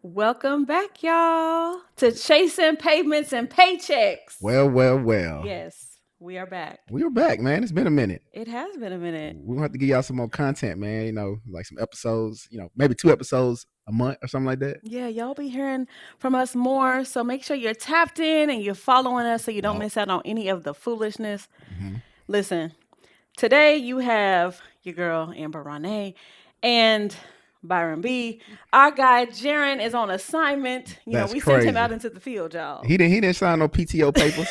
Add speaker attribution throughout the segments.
Speaker 1: Welcome back, y'all, to Chasing Pavements and Paychecks.
Speaker 2: Well.
Speaker 1: Yes, we are back.
Speaker 2: We are back, man. It's been a minute.
Speaker 1: It has been a minute.
Speaker 2: We're gonna have to give y'all some more content, man. Like some episodes, maybe 2 episodes a month or something like that.
Speaker 1: Yeah, y'all be hearing from us more. So make sure you're tapped in and you're following us so you don't miss out on any of the foolishness.
Speaker 2: Mm-hmm.
Speaker 1: Listen, today you have your girl, Amber Renee, and Byron B. Our guy, Jaron, is on assignment.
Speaker 2: That's
Speaker 1: We sent him
Speaker 2: crazy.
Speaker 1: out into the field, y'all.
Speaker 2: He didn't sign no PTO papers.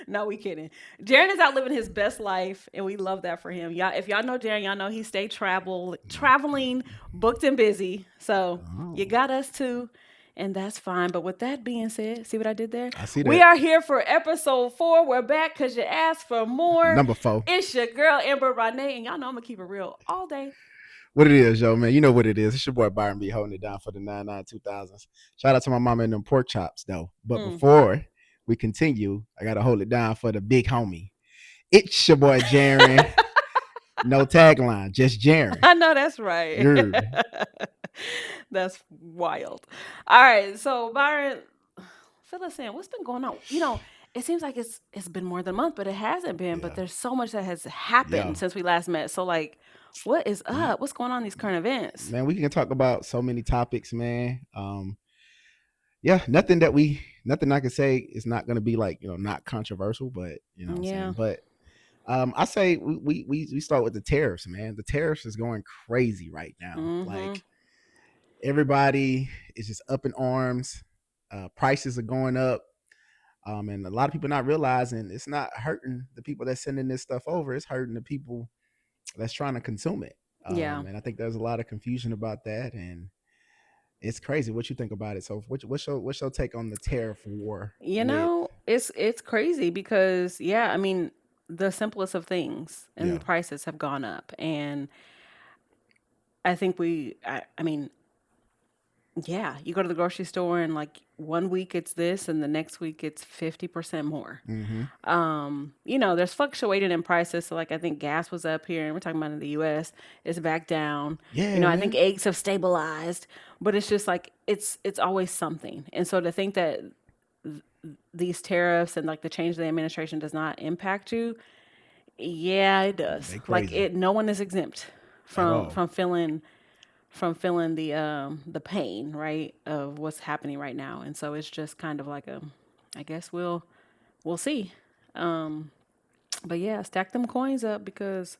Speaker 1: No, we kidding. Jaron is out living his best life, and we love that for him. Y'all, if y'all know Jaron, y'all know he stayed traveling, booked and busy. So you got us too, and that's fine. But with that being said, see what I did there?
Speaker 2: I see that.
Speaker 1: We are here for episode 4. We're back because you asked for more.
Speaker 2: Number 4.
Speaker 1: It's your girl Amber Renee, and y'all know I'm gonna keep it real all day.
Speaker 2: What it is, yo, man. You know what it is. It's your boy Byron B holding it down for the 2000s. Shout out to my mama and them pork chops, though. But before we continue, I gotta hold it down for the big homie. It's your boy Jaron. No tagline, just Jaron.
Speaker 1: I know that's right. That's wild. All right, so Byron, fill us in. What's been going on? It seems like it's been more than a month, but it hasn't been. But there's so much that has happened since we last met. So like, what is up? What's going on in these current events?
Speaker 2: Man, we can talk about so many topics, man. Nothing I can say is not going to be like, not controversial, but what I'm saying. But I say we start with the tariffs, man. The tariffs is going crazy right now. Like everybody is just up in arms. Prices are going up. And a lot of people not realizing it's not hurting the people that's sending this stuff over. It's hurting the people that's trying to consume it. And I think there's a lot of confusion about that, and it's crazy. What you think about it? So, what's your take on the tariff war?
Speaker 1: It's crazy because I mean, the simplest of things and the prices have gone up, and I think I mean, you go to the grocery store and like one week it's this and the next week it's 50% more. There's fluctuating in prices. So like I think gas was up here and we're talking about in the US, it's back down. I think eggs have stabilized, but it's just like it's always something. And so to think that these tariffs and like the change of the administration does not impact you, it does. Like no one is exempt from feeling the pain, right, of what's happening right now. And so it's just kind of like I guess we'll see. But stack them coins up because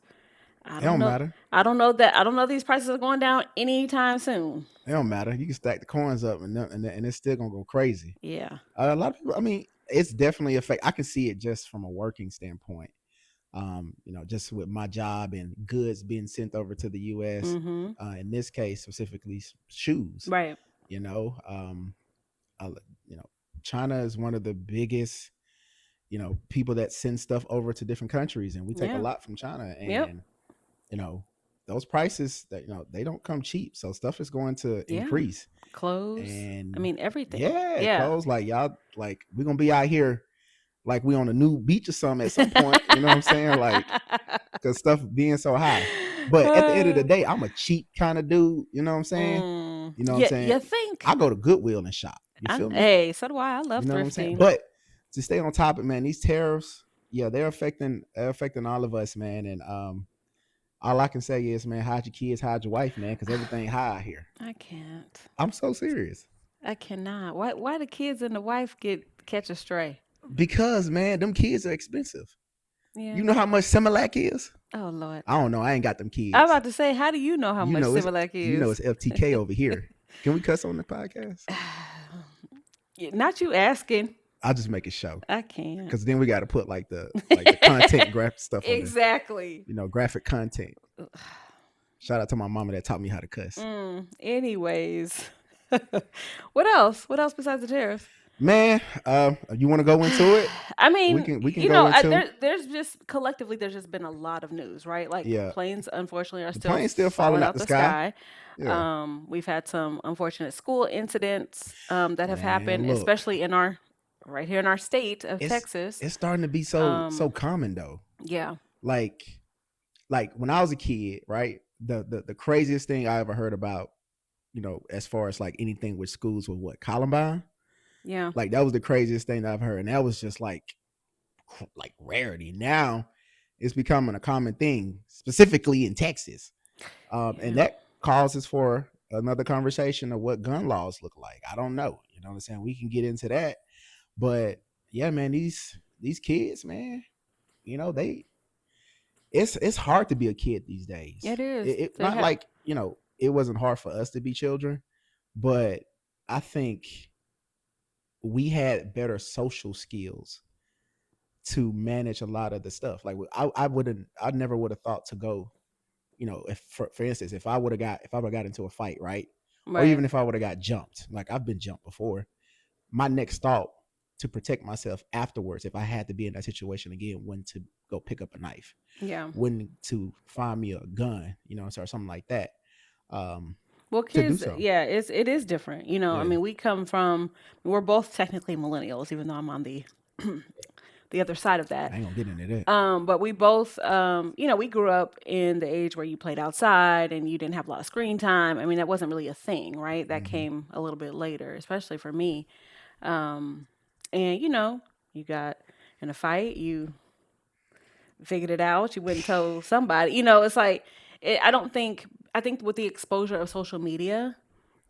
Speaker 1: I don't know.
Speaker 2: Matter.
Speaker 1: I don't know these prices are going down anytime soon.
Speaker 2: It don't matter. You can stack the coins up and it's still gonna go crazy.
Speaker 1: Yeah.
Speaker 2: A lot of people. I mean, it's definitely I can see it just from a working standpoint. Just with my job and goods being sent over to the U.S. In this case, specifically shoes.
Speaker 1: Right.
Speaker 2: China is one of the biggest, people that send stuff over to different countries, and we take a lot from China. And those prices that they don't come cheap, so stuff is going to increase.
Speaker 1: Clothes, and I mean everything.
Speaker 2: Clothes, like y'all, like we're gonna be out here. Like we on a new beach or something at some point, you know what I'm saying? Like, because stuff being so high. But at the end of the day, I'm a cheap kind of dude, you know what I'm saying? You know what I'm saying?
Speaker 1: You think?
Speaker 2: I go to Goodwill and shop. You feel me?
Speaker 1: Hey, so do I. I love thrifting.
Speaker 2: But to stay on topic, man, these tariffs, they're affecting all of us, man. And all I can say is, man, hide your kids, hide your wife, man, because everything high here.
Speaker 1: I can't.
Speaker 2: I'm so serious.
Speaker 1: I cannot. Why the kids and the wife catch a stray?
Speaker 2: Because, man, them kids are expensive.
Speaker 1: Yeah.
Speaker 2: You know how much Similac is?
Speaker 1: Oh, Lord.
Speaker 2: I don't know. I ain't got them kids.
Speaker 1: I'm about to say, how do you know how much Similac is?
Speaker 2: You know it's FTK over here. Can we cuss on the podcast?
Speaker 1: Not you asking.
Speaker 2: I'll just make a show.
Speaker 1: I can't.
Speaker 2: Because then we got to put like the content graphic stuff on
Speaker 1: exactly.
Speaker 2: Graphic content. Shout out to my mama that taught me how to cuss.
Speaker 1: Anyways. What else? What else besides the tariffs?
Speaker 2: Man, you want to go into it?
Speaker 1: I mean,
Speaker 2: we can go into
Speaker 1: there's just collectively there's just been a lot of news, right? Like planes, unfortunately, are
Speaker 2: still falling out the sky.
Speaker 1: Yeah. We've had some unfortunate school incidents that have happened, especially right here in our state of Texas.
Speaker 2: It's starting to be so common though.
Speaker 1: Yeah.
Speaker 2: Like when I was a kid, right? The craziest thing I ever heard about, as far as like anything with schools with what Columbine,
Speaker 1: Yeah.
Speaker 2: like that was the craziest thing that I've heard, and that was just like rarity. Now it's becoming a common thing, specifically in Texas, and
Speaker 1: Yeah.
Speaker 2: that causes for another conversation of what gun laws look like. I don't know. You know what I'm saying? We can get into that, but yeah, man, these kids, man, they it's hard to be a kid these days.
Speaker 1: It is.
Speaker 2: It
Speaker 1: They
Speaker 2: not
Speaker 1: have.
Speaker 2: like it wasn't hard for us to be children, but I think we had better social skills to manage a lot of the stuff. Like I never would have thought to go. If for instance, if I would have got into a fight, right, or
Speaker 1: Right.
Speaker 2: even if I would have got jumped, like I've been jumped before, my next thought to protect myself afterwards, if I had to be in that situation again, when to go pick up a knife,
Speaker 1: Yeah.
Speaker 2: when to find me a gun, or something like that,
Speaker 1: Well,
Speaker 2: to do
Speaker 1: kids,
Speaker 2: so.
Speaker 1: yeah, it is different. I
Speaker 2: Yeah,
Speaker 1: mean, we're both technically millennials, even though I'm on the the other side of that.
Speaker 2: I ain't gonna get into that.
Speaker 1: But we both, we grew up in the age where you played outside and you didn't have a lot of screen time. I mean, that wasn't really a thing, right? That
Speaker 2: Hmm.
Speaker 1: came a little bit later, especially for me. Um, and you got in a fight, you figured it out. You went and told somebody. It's like I don't think I think with the exposure of social media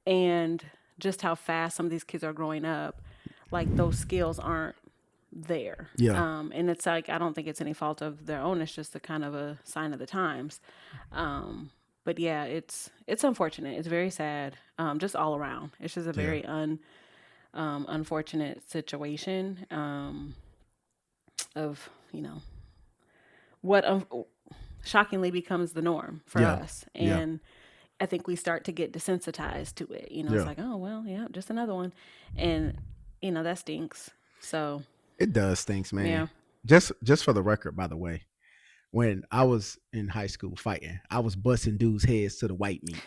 Speaker 1: and just how fast some of these kids are growing up, like those skills aren't there.
Speaker 2: Yeah,
Speaker 1: And it's like I don't think it's any fault of their own. It's just a kind of a sign of the times. But yeah, it's unfortunate. It's very sad. Just all around. It's just a
Speaker 2: yeah,
Speaker 1: very unfortunate situation of what shockingly becomes the norm for
Speaker 2: yeah,
Speaker 1: us.
Speaker 2: yeah,
Speaker 1: And I think we start to get desensitized to it. It's
Speaker 2: yeah.
Speaker 1: like, oh, well, yeah, just another one. And, that stinks. So,
Speaker 2: It does things, man.
Speaker 1: yeah.
Speaker 2: Just for the record, by the way, when I was in high school fighting, I was busting dudes' heads to the white meat.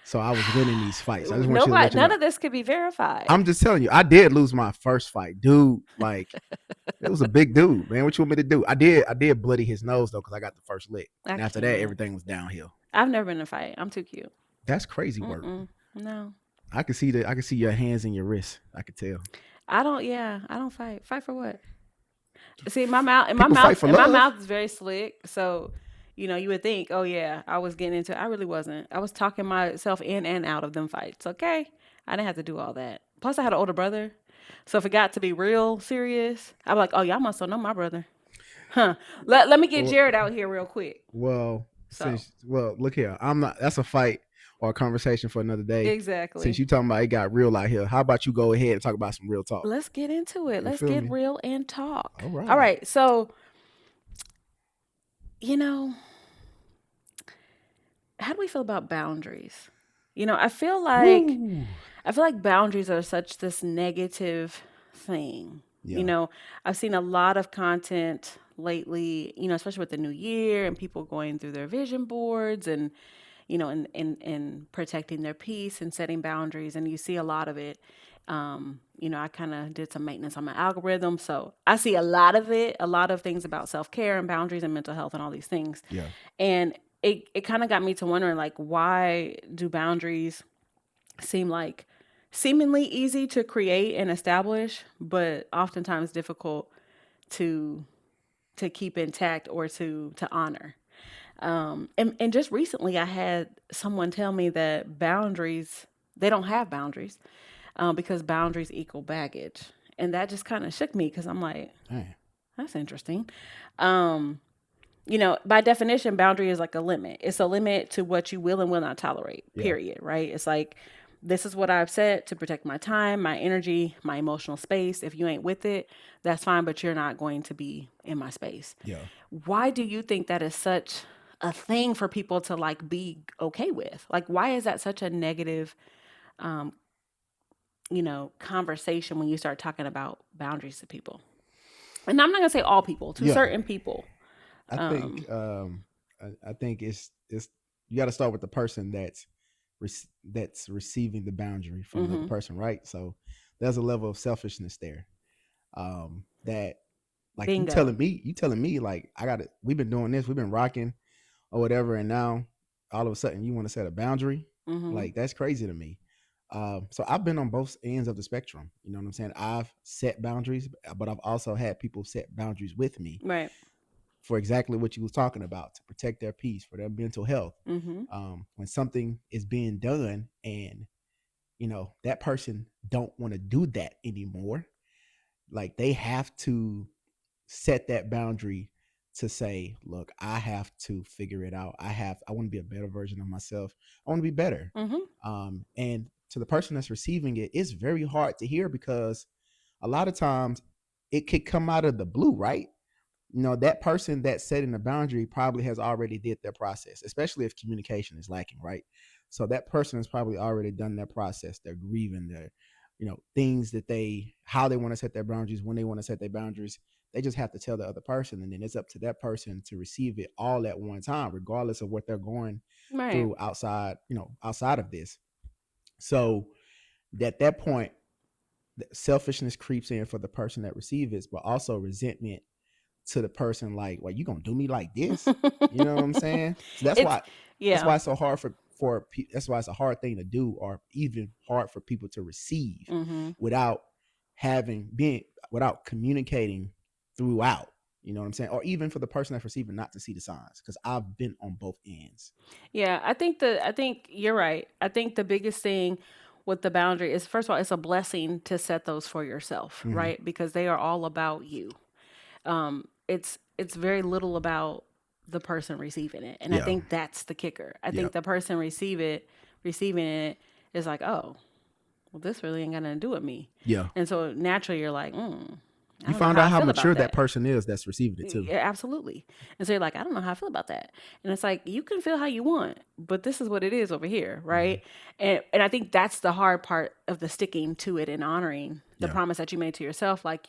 Speaker 2: So I was winning these fights. I just want you to let
Speaker 1: Nobody,
Speaker 2: you
Speaker 1: none
Speaker 2: know.
Speaker 1: of this could be verified.
Speaker 2: I'm just telling you, I did lose my first fight, dude. Like it was a big dude, man. What you want me to do? I did bloody his nose though, because I got the first lick,
Speaker 1: I
Speaker 2: and after that,
Speaker 1: can't.
Speaker 2: everything was downhill.
Speaker 1: I've never been in a fight. I'm too cute.
Speaker 2: That's crazy work.
Speaker 1: Mm-mm. No.
Speaker 2: I can see your hands and your wrists. I could tell.
Speaker 1: I don't fight. Fight for what? See, my mouth and my
Speaker 2: People fight
Speaker 1: mouth
Speaker 2: for
Speaker 1: and my
Speaker 2: love.
Speaker 1: mouth is very slick. So, you would think, oh yeah, I was getting into it. I really wasn't. I was talking myself in and out of them fights. Okay. I didn't have to do all that. Plus I had an older brother. So if it got to be real serious, I'd be like, oh y'all must don't know my brother. Huh. Let me get
Speaker 2: Well,
Speaker 1: Jared out here real quick. So
Speaker 2: look here. I'm not. That's a fight or a conversation for another day. Since
Speaker 1: exactly.
Speaker 2: you talking about it got real out here, how about you go ahead and talk about some real talk?
Speaker 1: Let's get into it.
Speaker 2: You
Speaker 1: Let's
Speaker 2: feel
Speaker 1: get
Speaker 2: me?
Speaker 1: real and talk.
Speaker 2: All
Speaker 1: All
Speaker 2: right.
Speaker 1: right. So, you know, how do we feel about boundaries? I feel like
Speaker 2: Woo.
Speaker 1: boundaries are such this negative thing.
Speaker 2: Yeah.
Speaker 1: I've seen a lot of content lately, especially with the new year and people going through their vision boards and and protecting their peace and setting boundaries, and you see a lot of it. I kind of did some maintenance on my algorithm, so I see a lot of it, a lot of things about self-care and boundaries and mental health and all these things.
Speaker 2: Yeah.
Speaker 1: And it kind of got me to wondering, like, why do boundaries seem like seemingly easy to create and establish, but oftentimes difficult to keep intact or to honor. And just recently, I had someone tell me that they don't have boundaries because boundaries equal baggage. And that just kind of shook me because I'm like,
Speaker 2: Dang.
Speaker 1: that's interesting. Um, by definition, boundary is like a limit. It's a limit to what you will and will not tolerate,
Speaker 2: Yeah.
Speaker 1: period, right? It's like, this is what I've set to protect my time, my energy, my emotional space. If you ain't with it, that's fine, but you're not going to be in my space.
Speaker 2: Yeah.
Speaker 1: Why do you think that is such a thing for people to like be okay with? Like, why is that such a negative, conversation when you start talking about boundaries to people? And I'm not gonna say all people, to
Speaker 2: Yeah.
Speaker 1: certain people.
Speaker 2: I think
Speaker 1: Um,
Speaker 2: I think it's you got to start with the person that's receiving the boundary from the other
Speaker 1: mm-hmm,
Speaker 2: person, right? So there's a level of selfishness there. That like
Speaker 1: bingo.
Speaker 2: you telling me like I got it. We've been doing this, we've been rocking or whatever, and now all of a sudden you want to set a boundary.
Speaker 1: Mm-hmm.
Speaker 2: Like that's crazy to me. So I've been on both ends of the spectrum. You know what I'm saying? I've set boundaries, but I've also had people set boundaries with me
Speaker 1: Right.
Speaker 2: for exactly what you was talking about, to protect their peace, for their mental health.
Speaker 1: Mm-hmm.
Speaker 2: When something is being done and that person don't want to do that anymore, like they have to set that boundary to say, look, I have to figure it out. I want to be a better version of myself. I want to be better.
Speaker 1: Mm-hmm.
Speaker 2: And to the person that's receiving it, it's very hard to hear, because a lot of times it could come out of the blue, right? That person that's setting the boundary probably has already did their process, especially if communication is lacking, right? So that person has probably already done their process. They're grieving their, things that how they want to set their boundaries, when they want to set their boundaries. They just have to tell the other person, and then it's up to that person to receive it all at one time, regardless of what they're going
Speaker 1: Right.
Speaker 2: through outside of this. So at that point, selfishness creeps in for the person that receives it, but also resentment to the person, like, well, you gonna do me like this? You know what I'm saying? So that's
Speaker 1: It's
Speaker 2: why
Speaker 1: yeah.
Speaker 2: it's so hard that's why it's a hard thing to do, or even hard for people to receive,
Speaker 1: Mm-hmm.
Speaker 2: without without communicating throughout. You know what I'm saying? Or even for the person that's receiving not to see the signs, because I've been on both ends.
Speaker 1: Yeah, I think you're right. I think the biggest thing with the boundary is, first of all, it's a blessing to set those for yourself,
Speaker 2: Mm-hmm.
Speaker 1: right? Because they are all about you. It's very little about the person receiving it, and I
Speaker 2: Yeah.
Speaker 1: think that's the kicker. I
Speaker 2: Yeah.
Speaker 1: think the person receiving it is like, oh, well, this really ain't got nothing to do with me,
Speaker 2: Yeah.
Speaker 1: and so naturally you're like, I
Speaker 2: You
Speaker 1: don't know
Speaker 2: found
Speaker 1: how
Speaker 2: out
Speaker 1: I
Speaker 2: how
Speaker 1: feel about
Speaker 2: mature that
Speaker 1: that.
Speaker 2: person is that's receiving it too.
Speaker 1: Yeah, absolutely. And so you're like, I don't know how I feel about that. And it's like, you can feel how you want, but this is what it is over here,
Speaker 2: Mm-hmm.
Speaker 1: right? And I think that's the hard part of the sticking to it and honoring the
Speaker 2: Yeah.
Speaker 1: promise that you made to yourself. Like,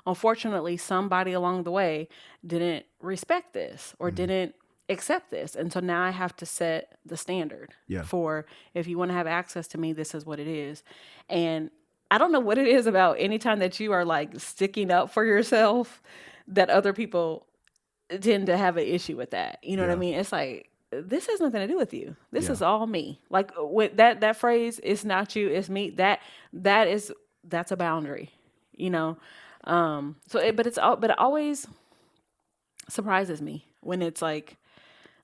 Speaker 1: unfortunately, somebody along the way didn't respect this or
Speaker 2: Mm-hmm.
Speaker 1: didn't accept this. And so now I have to set the standard
Speaker 2: Yeah.
Speaker 1: for, if you want to have access to me, this is what it is. And I don't know what it is about anytime that you are like sticking up for yourself, that other people tend to have an issue with that. You know what I
Speaker 2: Yeah.
Speaker 1: mean? It's like, this has nothing to do with you. This
Speaker 2: Yeah.
Speaker 1: is all me. Like, with that phrase, it's not you, it's me. That is that's a boundary. You know. But it always surprises me when it's like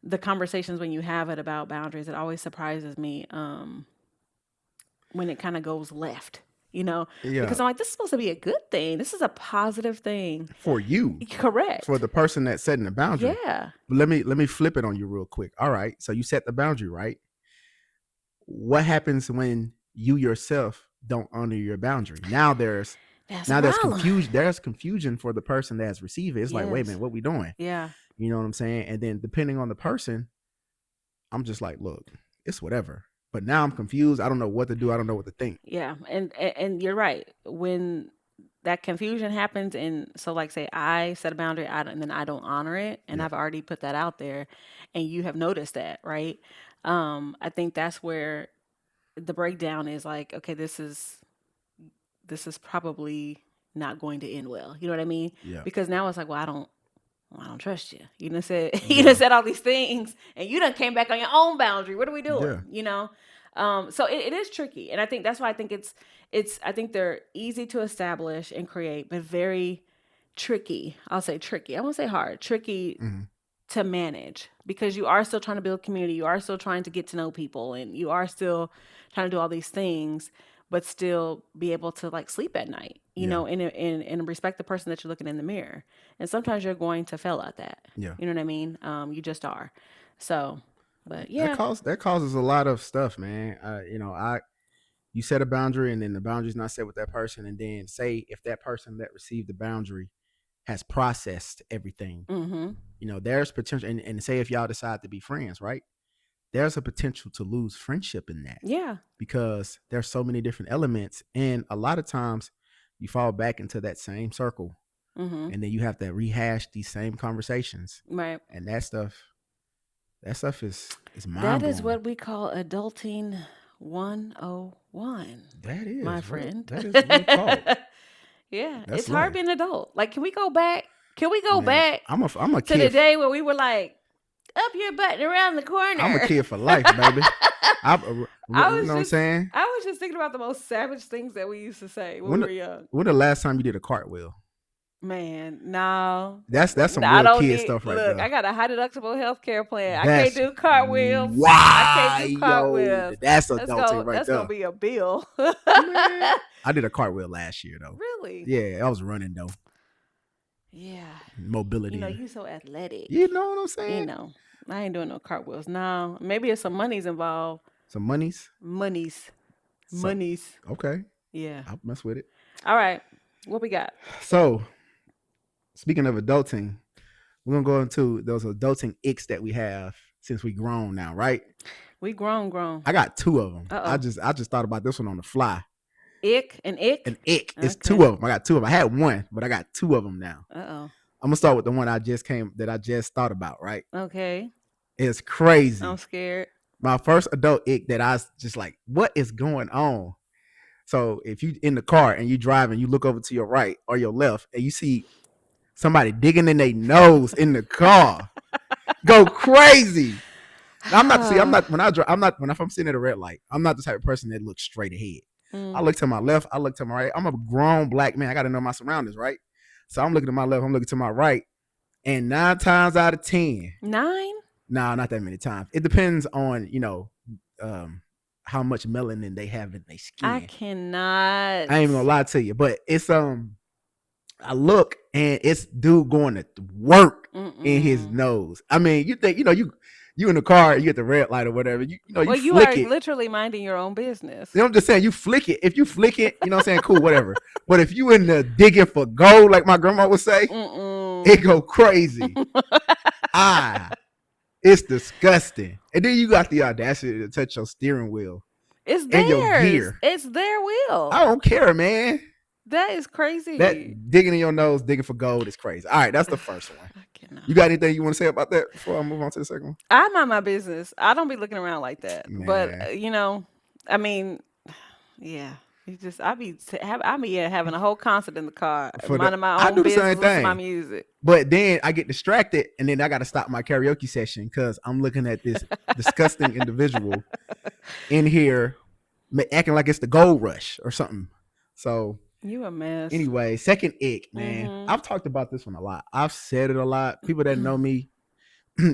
Speaker 1: the conversations when you have it about boundaries. It always surprises me when it kind of goes left. You know,
Speaker 2: Yeah.
Speaker 1: because I'm like, this is supposed to be a good thing. This is a positive thing.
Speaker 2: For you, for
Speaker 1: Correct.
Speaker 2: the person that's setting the boundary.
Speaker 1: Yeah.
Speaker 2: But let me flip it on you real quick. All right. So you set the boundary, right? What happens when you yourself don't honor your boundary?
Speaker 1: That's a
Speaker 2: Now there's
Speaker 1: problem.
Speaker 2: confusion. There's confusion for the person that's receiving. It's like, wait a
Speaker 1: Yes.
Speaker 2: minute, what we doing?
Speaker 1: Yeah.
Speaker 2: You know what I'm saying? And then depending on the person, I'm just like, look, it's whatever. But now I'm confused. I don't know what to do. I don't know what to think.
Speaker 1: Yeah. And you're right. When that confusion happens, and so like say I set a boundary, and then I don't honor it, and
Speaker 2: Yeah.
Speaker 1: I've already put that out there, and you have noticed that, right? I think that's where the breakdown is like, okay, this is probably not going to end well. You know what I mean?
Speaker 2: Yeah.
Speaker 1: Because now it's like, well, I don't trust you. You done said you done
Speaker 2: Yeah.
Speaker 1: said all these things, and you done came back on your own boundary. What are we doing?
Speaker 2: Yeah.
Speaker 1: So it is tricky, and I think that's why I think it's I think they're easy to establish and create, but very tricky. I'll say tricky. I won't say hard. Tricky
Speaker 2: Hmm.
Speaker 1: to manage, because you are still trying to build community. You are still trying to get to know people, and you are still trying to do all these things, but still be able to like sleep at night,
Speaker 2: Yeah.
Speaker 1: and respect the person that you're looking in the mirror. And sometimes you're going to fail at that.
Speaker 2: Yeah.
Speaker 1: You know what I mean? You just are. So, but
Speaker 2: That
Speaker 1: yeah.
Speaker 2: causes a lot of stuff, man. You set a boundary, and then the boundary's not set with that person, and then say if that person that received the boundary has processed everything,
Speaker 1: Mm-hmm.
Speaker 2: there's potential, and say if y'all decide to be friends, right? There's a potential to lose friendship in that,
Speaker 1: Yeah.
Speaker 2: because there's so many different elements, and a lot of times you fall back into that same circle,
Speaker 1: Mm-hmm.
Speaker 2: and then you have to rehash these same conversations,
Speaker 1: Right.
Speaker 2: and that stuff is
Speaker 1: That
Speaker 2: mind
Speaker 1: is
Speaker 2: blowing.
Speaker 1: what we call adulting 101,
Speaker 2: That
Speaker 1: my
Speaker 2: is what
Speaker 1: friend.
Speaker 2: that is what called.
Speaker 1: Yeah,
Speaker 2: That's
Speaker 1: it's hard
Speaker 2: life,
Speaker 1: being an adult. Like, can we go back? Can we go
Speaker 2: man.
Speaker 1: back
Speaker 2: I'm a
Speaker 1: to the
Speaker 2: kid.
Speaker 1: day where we were like Up your butt and around the
Speaker 2: I'm a
Speaker 1: corner.
Speaker 2: kid for life, baby.
Speaker 1: I
Speaker 2: You
Speaker 1: was
Speaker 2: know what I'm
Speaker 1: just
Speaker 2: saying?
Speaker 1: I was just thinking about the most savage things that we used to say when we
Speaker 2: When
Speaker 1: were
Speaker 2: the,
Speaker 1: young.
Speaker 2: when the last time you did a cartwheel?
Speaker 1: Man, no.
Speaker 2: That's some
Speaker 1: I
Speaker 2: real
Speaker 1: don't
Speaker 2: kid
Speaker 1: need
Speaker 2: stuff right
Speaker 1: look, I
Speaker 2: there.
Speaker 1: got a high deductible health care plan. I can't
Speaker 2: That's
Speaker 1: do cartwheels. I can't do
Speaker 2: wild.
Speaker 1: cartwheels.
Speaker 2: That's adulting right
Speaker 1: That's gonna
Speaker 2: there.
Speaker 1: be a bill.
Speaker 2: Man, I did a cartwheel last year though.
Speaker 1: Really?
Speaker 2: Yeah, I was running though.
Speaker 1: Yeah.
Speaker 2: Mobility.
Speaker 1: You so athletic.
Speaker 2: You know what I'm
Speaker 1: You
Speaker 2: saying?
Speaker 1: know, I ain't doing no cartwheels. No. Maybe if some money's involved.
Speaker 2: Some monies.
Speaker 1: Monies.
Speaker 2: So
Speaker 1: Monies.
Speaker 2: okay,
Speaker 1: Yeah.
Speaker 2: I'll mess with it.
Speaker 1: All right. What we got?
Speaker 2: So speaking of adulting, we're gonna go into those adulting icks that we have since we grown now, right?
Speaker 1: We grown.
Speaker 2: I got two of them.
Speaker 1: Uh
Speaker 2: I just thought about this one on the fly.
Speaker 1: oh. Ick?
Speaker 2: An ick. It's two
Speaker 1: Okay.
Speaker 2: of them. I got two of them. I had one, but I got two of them now.
Speaker 1: Uh
Speaker 2: I'm gonna start with the one I just thought about. Right?
Speaker 1: oh. Okay.
Speaker 2: It's
Speaker 1: I'm
Speaker 2: crazy.
Speaker 1: scared.
Speaker 2: My first adult ick that I was just like, what is going on? So if you in the car and you driving, you look over to your right or your left, and you see somebody digging in their nose in the car, go crazy. Now, I'm not when I drive. I'm not when if I'm sitting at a red light. I'm not the type of person that looks straight ahead. I
Speaker 1: Mm.
Speaker 2: look to my left. I look to my right. I'm a grown black man. I got to know my surroundings, right? So I'm looking to my left. I'm looking to my right, and 9 times out of 10,
Speaker 1: 9?
Speaker 2: nah, not that many times. It depends on um, how much melanin they have in their
Speaker 1: I
Speaker 2: skin.
Speaker 1: cannot.
Speaker 2: I ain't even gonna lie to you, but it's I look and it's dude going to work in his
Speaker 1: Mm-mm.
Speaker 2: nose. I mean, you think you in the car, you at the red light or whatever. You
Speaker 1: Well, you
Speaker 2: flick
Speaker 1: are
Speaker 2: it.
Speaker 1: literally minding your own business.
Speaker 2: You know what I'm just saying? You flick it. If you flick it, you know what I'm saying? Cool, whatever. But if you in the digging for gold, like my grandma would say, it
Speaker 1: Mm-mm.
Speaker 2: go crazy. Ah, it's disgusting. And then you got the audacity to touch your steering wheel
Speaker 1: It's
Speaker 2: and your
Speaker 1: theirs.
Speaker 2: gear.
Speaker 1: It's their will.
Speaker 2: I don't care, man.
Speaker 1: That is crazy.
Speaker 2: That digging in your nose, digging for gold is crazy. All right, that's the first one.
Speaker 1: I cannot.
Speaker 2: You got anything you want to say about that before I move on to the second one?
Speaker 1: I mind my business. I don't be looking around like that. But
Speaker 2: Man,
Speaker 1: I mean, yeah. You just I be having a whole concert in the car,
Speaker 2: for the
Speaker 1: minding my
Speaker 2: I
Speaker 1: own
Speaker 2: do the
Speaker 1: business,
Speaker 2: same
Speaker 1: listening to my
Speaker 2: thing.
Speaker 1: music.
Speaker 2: But then I get distracted, and then I got to stop my karaoke session because I'm looking at this disgusting individual in here acting like it's the gold rush or something. So
Speaker 1: You a mess.
Speaker 2: anyway, second ick, man.
Speaker 1: Mm-hmm.
Speaker 2: I've talked about this one a lot. I've said it a lot. People that know me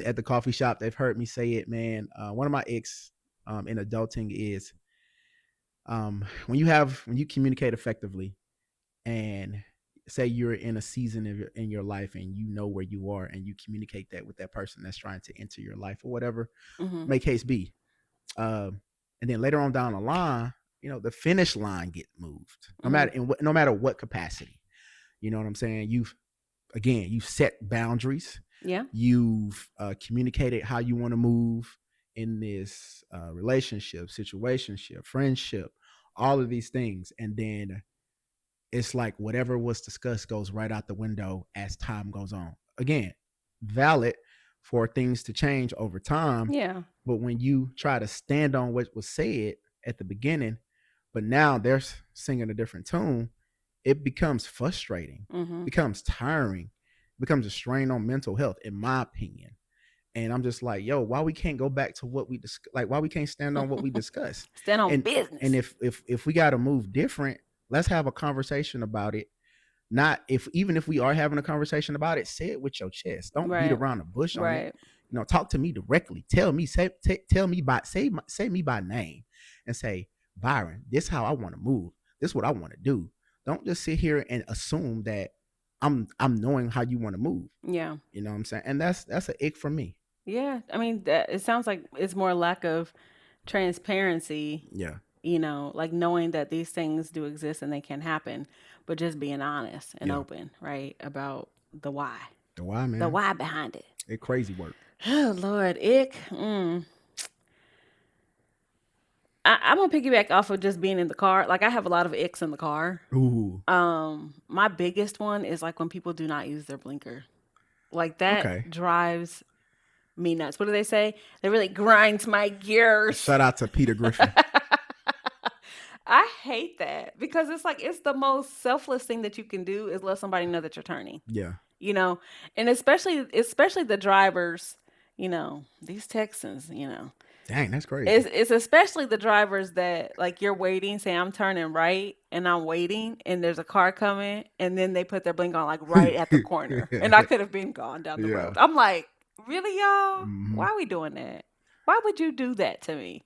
Speaker 2: at the coffee shop, they've heard me say it, man. One of my icks in adulting is when you communicate effectively and say you're in a season in your life and you know where you are and you communicate that with that person that's trying to enter your life or whatever
Speaker 1: Mm-hmm.
Speaker 2: may case be. And then later on down the line, the finish line get moved, no matter what capacity. You know what I'm saying? You've set boundaries.
Speaker 1: Yeah.
Speaker 2: You've communicated how you want to move in this relationship, situationship, friendship, all of these things, and then it's like whatever was discussed goes right out the window as time goes on. Again, valid for things to change over time,
Speaker 1: Yeah.
Speaker 2: but when you try to stand on what was said at the beginning, but now they're singing a different tune, it becomes frustrating,
Speaker 1: Mm-hmm.
Speaker 2: becomes tiring, becomes a strain on mental health, in my opinion. And I'm just like, yo, why we can't go back to what we like? Why we can't stand on what we discussed?
Speaker 1: Stand on
Speaker 2: And
Speaker 1: business.
Speaker 2: and if we got to move different, let's have a conversation about it. Not if even if we are having a conversation about it, say it with your chest. Don't beat
Speaker 1: Right.
Speaker 2: around the bush on it.
Speaker 1: Right.
Speaker 2: Talk to me directly. Tell me, tell me say me by name, and say, Byron, this is how I want to move. This is what I want to do. Don't just sit here and assume that I'm knowing how you want to move.
Speaker 1: Yeah.
Speaker 2: You know what I'm saying? And that's an ick for me.
Speaker 1: Yeah. I mean, that it sounds like it's more lack of transparency,
Speaker 2: Yeah.
Speaker 1: like knowing that these things do exist and they can happen, but just being honest and
Speaker 2: Yeah.
Speaker 1: open, right, about the why.
Speaker 2: The why,
Speaker 1: The
Speaker 2: man.
Speaker 1: why behind it.
Speaker 2: It crazy work.
Speaker 1: Oh Lord, ick. I'm gonna piggyback off of just being in the car. Like I have a lot of icks in the car.
Speaker 2: Ooh.
Speaker 1: My biggest one is like when people do not use their blinker. Like
Speaker 2: Okay.
Speaker 1: that drives me nuts. What do they say? That really grinds my gears.
Speaker 2: Shout out to Peter Griffin.
Speaker 1: I hate that because it's like it's the most selfless thing that you can do is let somebody know that you're turning.
Speaker 2: Yeah.
Speaker 1: You know, and especially the drivers. these Texans,
Speaker 2: Dang, that's crazy.
Speaker 1: it's especially the drivers that like you're waiting, say I'm turning right and I'm waiting and there's a car coming and then they put their blink on like right at the corner and I could have been gone down the
Speaker 2: Yeah.
Speaker 1: road. I'm like, really, y'all?
Speaker 2: Mm-hmm.
Speaker 1: Why are we doing that? Why would you do that to me?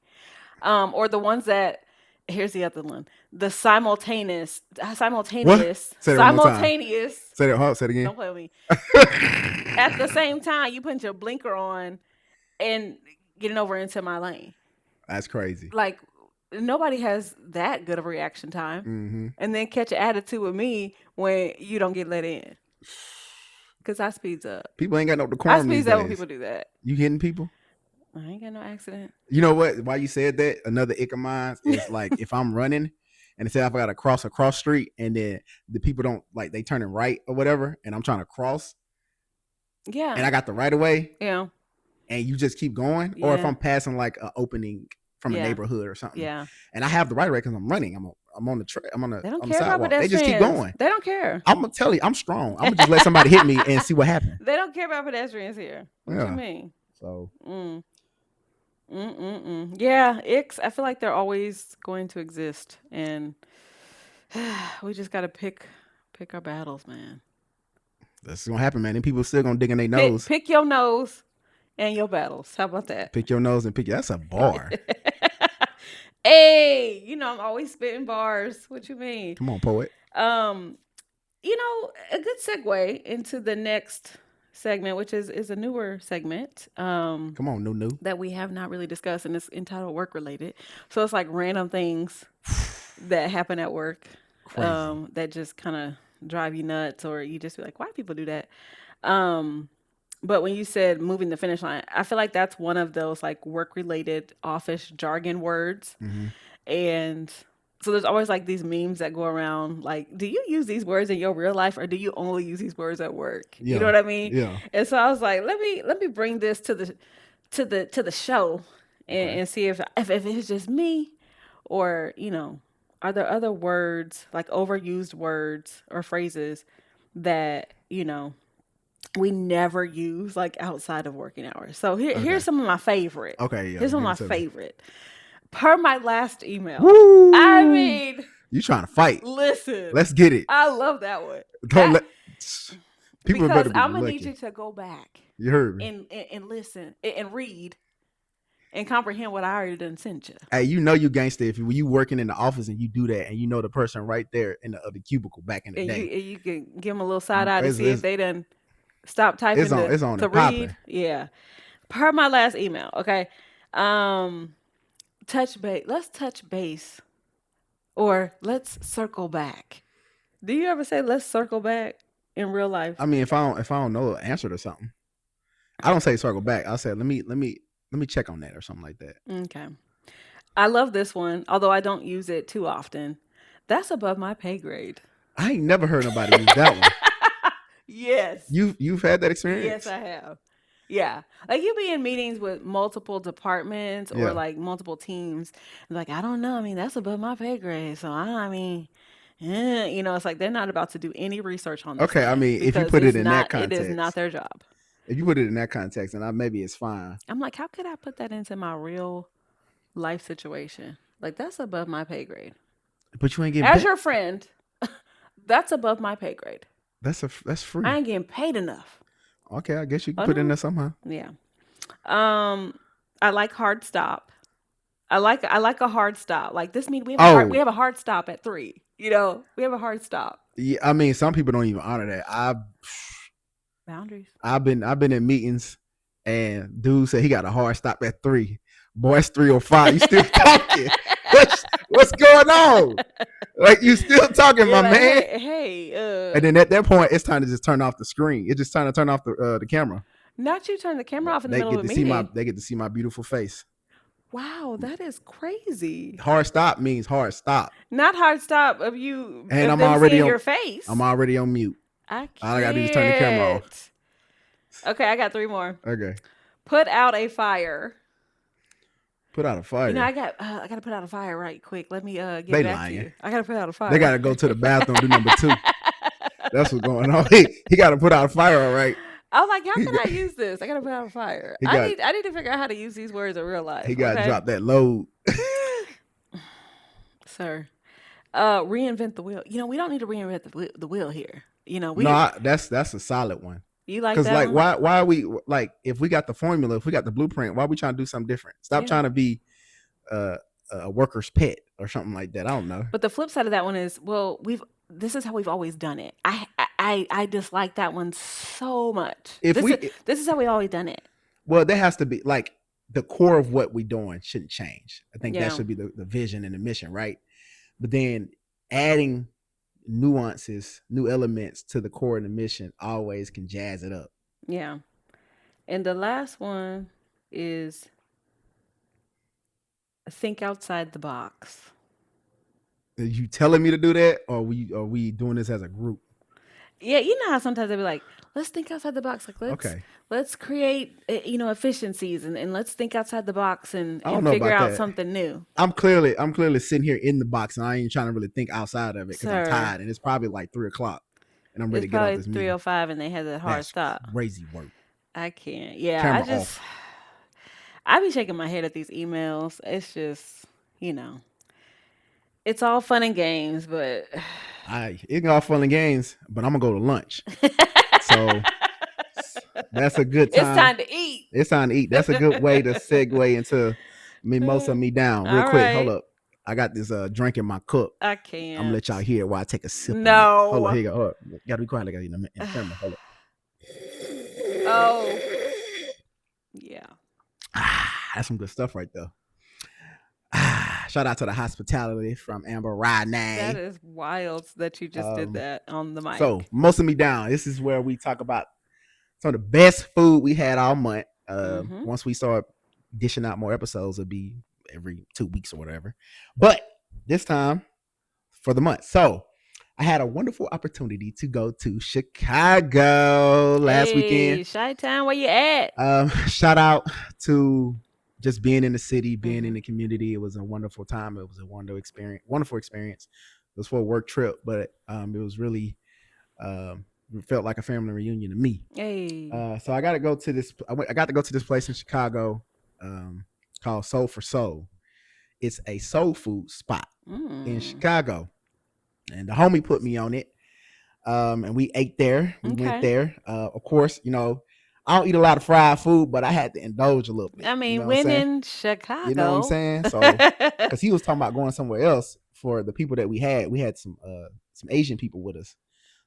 Speaker 1: Or the ones that here's the other one. The
Speaker 2: What? Say that one more time.
Speaker 1: simultaneous.
Speaker 2: Say that. Say it again.
Speaker 1: Don't play with me. At the same time, you put your blinker on and getting over into my lane.
Speaker 2: That's crazy.
Speaker 1: Like nobody has that good of a reaction time,
Speaker 2: Mm-hmm.
Speaker 1: and then catch an attitude with me when you don't get let in. Cause I speeds up.
Speaker 2: People ain't got no
Speaker 1: I
Speaker 2: decorum these
Speaker 1: speeds up when
Speaker 2: days.
Speaker 1: people do that.
Speaker 2: You hitting people?
Speaker 1: I ain't got no accident.
Speaker 2: You know what? Why you said that? Another ick of mine is like if I'm running and say if I got to cross a cross street and then the people don't like they turning right or whatever, and I'm trying to cross.
Speaker 1: Yeah.
Speaker 2: And I got the right of way.
Speaker 1: Yeah.
Speaker 2: And you just keep going,
Speaker 1: Yeah.
Speaker 2: or if I'm passing like an opening from a neighborhood or something.
Speaker 1: Yeah.
Speaker 2: And I have the right of way because I'm running. I'm on the track. I'm on the.
Speaker 1: They don't
Speaker 2: on
Speaker 1: care
Speaker 2: the sidewalk.
Speaker 1: about
Speaker 2: They just keep going.
Speaker 1: They don't care.
Speaker 2: I'm gonna tell you, I'm strong. I'm gonna just let somebody hit me and see what happens.
Speaker 1: They don't care about pedestrians here. What you mean?
Speaker 2: So.
Speaker 1: Yeah, icks. I feel like they're always going to exist, and we just gotta pick our battles, man.
Speaker 2: That's gonna happen, man. And people still gonna dig in their nose.
Speaker 1: Pick your nose and your battles. How about that?
Speaker 2: Pick your nose and pick your. That's a bar.
Speaker 1: Hey, I'm always spitting bars. What you mean?
Speaker 2: Come on, poet.
Speaker 1: A good segue into the next segment, which is a newer segment.
Speaker 2: Come on, new
Speaker 1: that we have not really discussed, and it's entitled work related. So it's like random things that happen at work, that just kind of drive you nuts, or you just be like, why do people do that? But when you said moving the finish line, I feel like that's one of those like work related office jargon words, and so there's always like these memes that go around like, do you use these words in your real life or do you only use these words at work?
Speaker 2: Yeah.
Speaker 1: You know what I mean?
Speaker 2: Yeah.
Speaker 1: And so I was like, let me bring this to the show and see if it's just me or, are there other words, like overused words or phrases that, we never use like outside of working hours. So here's some of my favorite.
Speaker 2: Okay, yeah.
Speaker 1: Here's some of my favorite. Per my last email.
Speaker 2: Woo!
Speaker 1: I mean,
Speaker 2: you trying to fight?
Speaker 1: Listen,
Speaker 2: let's get it.
Speaker 1: I love that one.
Speaker 2: People
Speaker 1: because
Speaker 2: be
Speaker 1: I'm gonna
Speaker 2: lucky.
Speaker 1: need you to go back.
Speaker 2: You heard me.
Speaker 1: And listen and read and comprehend what I already done sent you.
Speaker 2: Hey, you gangster if you working in the office and you do that and you know the person right there in the other cubicle back in the day.
Speaker 1: You can give them a little side eye to see if they done stop typing
Speaker 2: it's on
Speaker 1: to read. Yeah. Per my last email. Okay. Touch base. Let's touch base, or let's circle back. Do you ever say let's circle back in real life?
Speaker 2: I mean, if I don't know the answer to something, I don't say circle back. I say let me check on that or something like that.
Speaker 1: Okay. I love this one, although I don't use it too often. That's above my pay grade.
Speaker 2: I ain't never heard nobody use that one.
Speaker 1: Yes.
Speaker 2: You've had that experience?
Speaker 1: Yes, I have. Yeah. Like you be in meetings with multiple departments or like multiple teams. Like, I don't know. I mean, that's above my pay grade. So it's like they're not about to do any research on this.
Speaker 2: Okay. I mean, if you put it in that context.
Speaker 1: It is not their job.
Speaker 2: If you put it in that context, then maybe it's fine.
Speaker 1: I'm like, how could I put that into my real life situation? Like, that's above my pay grade.
Speaker 2: But you ain't getting
Speaker 1: as your friend, that's above my pay grade.
Speaker 2: That's free.
Speaker 1: I ain't getting paid enough.
Speaker 2: Okay, I guess you can put it in there somehow.
Speaker 1: Yeah. I like hard stop. I like a hard stop. Like this means we have a hard stop at 3. We have a hard stop.
Speaker 2: Yeah, I mean, some people don't even honor that.
Speaker 1: Boundaries.
Speaker 2: I've been in meetings and dude said he got a hard stop at 3. Boy, it's 3:05. You still talking? What's going on? Like you still talking, my man?
Speaker 1: Hey.
Speaker 2: And then at that point, it's time to just turn off the screen. It's just time to turn off the camera.
Speaker 1: Not you turn the camera off in the middle of a meeting.
Speaker 2: They get to see my beautiful face.
Speaker 1: Wow, that is crazy.
Speaker 2: Hard stop means hard stop.
Speaker 1: Not hard stop of you.
Speaker 2: And I'm already on
Speaker 1: your face.
Speaker 2: I'm already on mute.
Speaker 1: I can't.
Speaker 2: All I gotta do is turn the camera off.
Speaker 1: Okay, I got 3 more.
Speaker 2: Okay.
Speaker 1: Put out a fire.
Speaker 2: Put out a fire.
Speaker 1: I got to put out a fire right quick. Let me get back to you. I got to put out a fire.
Speaker 2: They got to go to the bathroom, do number 2. That's what's going on. He got to put out a fire, all right.
Speaker 1: I was like, how
Speaker 2: he
Speaker 1: can
Speaker 2: got,
Speaker 1: I use this? I gotta put out a fire.
Speaker 2: he got
Speaker 1: I need to figure out how to use these words in real
Speaker 2: he
Speaker 1: life.
Speaker 2: got to
Speaker 1: Okay,
Speaker 2: drop that load.
Speaker 1: sir. Reinvent the wheel. We don't need to reinvent the wheel here.
Speaker 2: No,
Speaker 1: We
Speaker 2: that's a solid one.
Speaker 1: you like
Speaker 2: Cause
Speaker 1: that
Speaker 2: like
Speaker 1: one?
Speaker 2: why are we like if we got the formula, if we got the blueprint, why are we trying to do something different? Stop
Speaker 1: Yeah.
Speaker 2: trying to be uh, a worker's pet or something like that. I don't know.
Speaker 1: But the flip side of that one is, well, we've this is how we've always done it. I dislike that one so much.
Speaker 2: If we
Speaker 1: This is how we always done it.
Speaker 2: Well, there has to be like the core of what we're doing shouldn't change. I think that
Speaker 1: Yeah.
Speaker 2: should be the vision and the mission, right? But then adding nuances, new elements to the core and the mission always can jazz it up.
Speaker 1: Yeah. And the last one is think outside the box.
Speaker 2: Are you telling me to do that, or are we doing this as a group?
Speaker 1: Yeah, you know how sometimes they be like, let's think outside the box. Like
Speaker 2: Okay,
Speaker 1: let's create efficiencies and let's think outside the box
Speaker 2: I don't
Speaker 1: and
Speaker 2: know
Speaker 1: figure
Speaker 2: about
Speaker 1: out
Speaker 2: that.
Speaker 1: something new.
Speaker 2: I'm clearly sitting here in the box, and I ain't trying to really think outside of it because I'm
Speaker 1: Sir,
Speaker 2: tired, and it's probably like 3 o'clock, and I'm
Speaker 1: it's
Speaker 2: ready to get off
Speaker 1: probably
Speaker 2: this meeting.
Speaker 1: 3:05 and they had that hard
Speaker 2: That's
Speaker 1: stop.
Speaker 2: crazy work.
Speaker 1: I can't. Yeah,
Speaker 2: Camera off.
Speaker 1: I be shaking my head at these emails. It's just, you know, it's all fun and games, but
Speaker 2: It's all fun and games, but I'm gonna go to lunch. So that's a good
Speaker 1: it's
Speaker 2: time.
Speaker 1: time to eat.
Speaker 2: It's time to eat. That's a good way to segue into mimosa me down real
Speaker 1: All
Speaker 2: quick. Hold
Speaker 1: right.
Speaker 2: up. I got this drink in my cup.
Speaker 1: I
Speaker 2: I'm gonna let y'all
Speaker 1: can't.
Speaker 2: hear it while I take a sip on it. Hold up,
Speaker 1: No.
Speaker 2: here you go. Hold up. You gotta be quiet like in the camera. Hold up.
Speaker 1: Oh, yeah.
Speaker 2: That's some good stuff right there. Shout out to the hospitality from Amber
Speaker 1: That
Speaker 2: Rodney.
Speaker 1: is wild that you just did
Speaker 2: Um,
Speaker 1: that on the
Speaker 2: so
Speaker 1: mic.
Speaker 2: mimosa me down. This is where we talk about some of the best food we had all month.
Speaker 1: Mhm.
Speaker 2: Once we start dishing out more episodes, it'll be every 2 weeks or whatever. But this time for the month. So I had a wonderful opportunity to go to Chicago last weekend.
Speaker 1: Hey, Shy Town, where you at?
Speaker 2: Shout out to just being in the city, being in
Speaker 1: Mhm.
Speaker 2: the community. It was a wonderful time. It was a wonderful experience. Wonderful experience. It was for a work trip, but it was really it felt like a family reunion to me.
Speaker 1: Hey.
Speaker 2: So I got to go to this. I got to go to this place in Chicago called Soul for Soul. It's a soul food spot in
Speaker 1: Mm.
Speaker 2: Chicago, and the homie put me on it. And we ate there. We went
Speaker 1: Okay.
Speaker 2: there. Of course, I don't eat a lot of fried food, but I had to indulge a little bit.
Speaker 1: I
Speaker 2: You know
Speaker 1: mean,
Speaker 2: what I'm
Speaker 1: when
Speaker 2: saying?
Speaker 1: in
Speaker 2: You know what I'm
Speaker 1: Chicago.
Speaker 2: saying? So, because he was talking about going somewhere else for the people that we had some Asian people with us.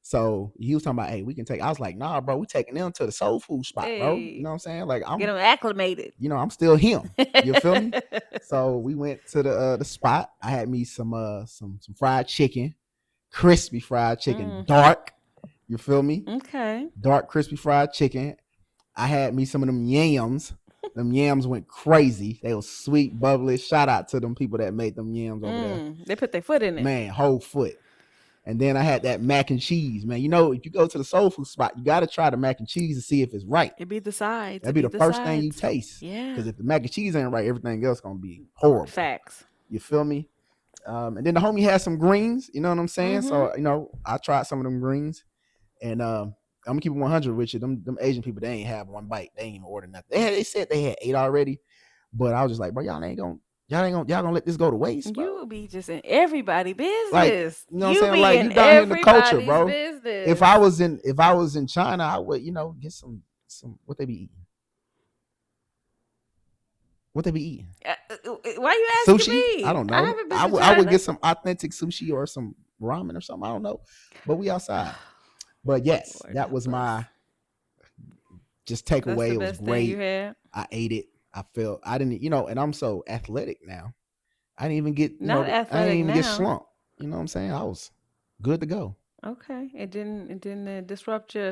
Speaker 2: So he was talking about, hey, we can take. I was like, nah, bro, we taking them to the soul food spot, bro. You know
Speaker 1: Hey,
Speaker 2: what I'm saying? Like
Speaker 1: get them acclimated.
Speaker 2: I'm still him. You feel me? So we went to the spot. I had me some fried chicken, crispy fried chicken,
Speaker 1: Mm.
Speaker 2: dark. You feel me?
Speaker 1: Okay.
Speaker 2: Dark crispy fried chicken. I had me some of them yams. Them yams went crazy. They were sweet, bubbly. Shout out to them people that made them yams over there.
Speaker 1: They put their foot in it.
Speaker 2: Man, whole foot. And then I had that mac and cheese. Man, if you go to the soul food spot, you got to try the mac and cheese to see if it's right.
Speaker 1: It be the sides.
Speaker 2: That'd
Speaker 1: It
Speaker 2: be
Speaker 1: be
Speaker 2: the
Speaker 1: the
Speaker 2: first thing you
Speaker 1: sides.
Speaker 2: taste.
Speaker 1: Yeah.
Speaker 2: Because if the mac and cheese ain't right, everything else gonna be horrible.
Speaker 1: Facts.
Speaker 2: You feel me? And then the homie had some greens. You know what I'm saying?
Speaker 1: Mhm.
Speaker 2: So I tried some of them greens, and I'm gonna keep it 100 with you. Them Asian people, they ain't have one bite. They ain't even order nothing. They said they had 8 already, but I was just like, bro, y'all gonna let this go to waste,
Speaker 1: You
Speaker 2: bro.
Speaker 1: will be just in everybody
Speaker 2: Like,
Speaker 1: business.
Speaker 2: you know what I'm
Speaker 1: You
Speaker 2: saying?
Speaker 1: be
Speaker 2: Like
Speaker 1: in
Speaker 2: you down here in the culture,
Speaker 1: everybody's
Speaker 2: bro. If
Speaker 1: business.
Speaker 2: I was in China, I would, get some what they be eating. What they be eating?
Speaker 1: Why you asking
Speaker 2: Sushi? I
Speaker 1: me?
Speaker 2: don't
Speaker 1: I
Speaker 2: know.
Speaker 1: haven't been
Speaker 2: I
Speaker 1: to
Speaker 2: would I would
Speaker 1: China.
Speaker 2: get some authentic sushi or some ramen or something. I don't know. But we outside. But yes,
Speaker 1: Lord
Speaker 2: that
Speaker 1: help
Speaker 2: was
Speaker 1: us.
Speaker 2: my just
Speaker 1: That's
Speaker 2: takeaway.
Speaker 1: the
Speaker 2: It was
Speaker 1: best thing you
Speaker 2: great.
Speaker 1: had.
Speaker 2: I ate it. I felt I didn't, and I'm so athletic now. I didn't even get,
Speaker 1: Not
Speaker 2: I didn't
Speaker 1: athletic
Speaker 2: even get
Speaker 1: now.
Speaker 2: slumped. You know what I'm saying? I was good to go.
Speaker 1: Okay. It didn't disrupt
Speaker 2: Yeah,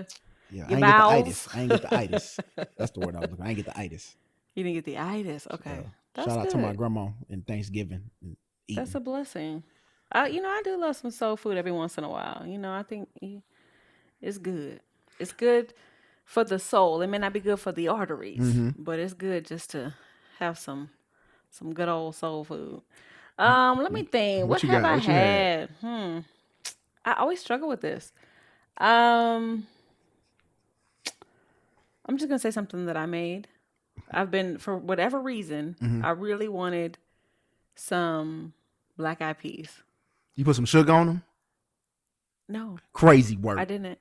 Speaker 2: I
Speaker 1: your
Speaker 2: ain't get the itis.
Speaker 1: bowels.
Speaker 2: I ain't get the itis. That's the word I was looking. I ain't get the itis.
Speaker 1: You didn't get the itis. Okay. That's
Speaker 2: Shout out to my
Speaker 1: good.
Speaker 2: grandma in Thanksgiving and
Speaker 1: That's
Speaker 2: eating.
Speaker 1: a blessing. I do love some soul food every once in a while. I think it's good. It's good for the soul. It may not be good for the arteries,
Speaker 2: Mm-hmm.
Speaker 1: but it's good just to have some good old soul food. Let me think. What
Speaker 2: What you
Speaker 1: have
Speaker 2: got?
Speaker 1: I
Speaker 2: What you had?
Speaker 1: had? I always struggle with this. Um, I'm just gonna say something that I made. I've been for whatever reason,
Speaker 2: Mm-hmm.
Speaker 1: I really wanted some black eyed peas.
Speaker 2: You put some sugar on them.
Speaker 1: No,
Speaker 2: Crazy
Speaker 1: I
Speaker 2: work.
Speaker 1: didn't.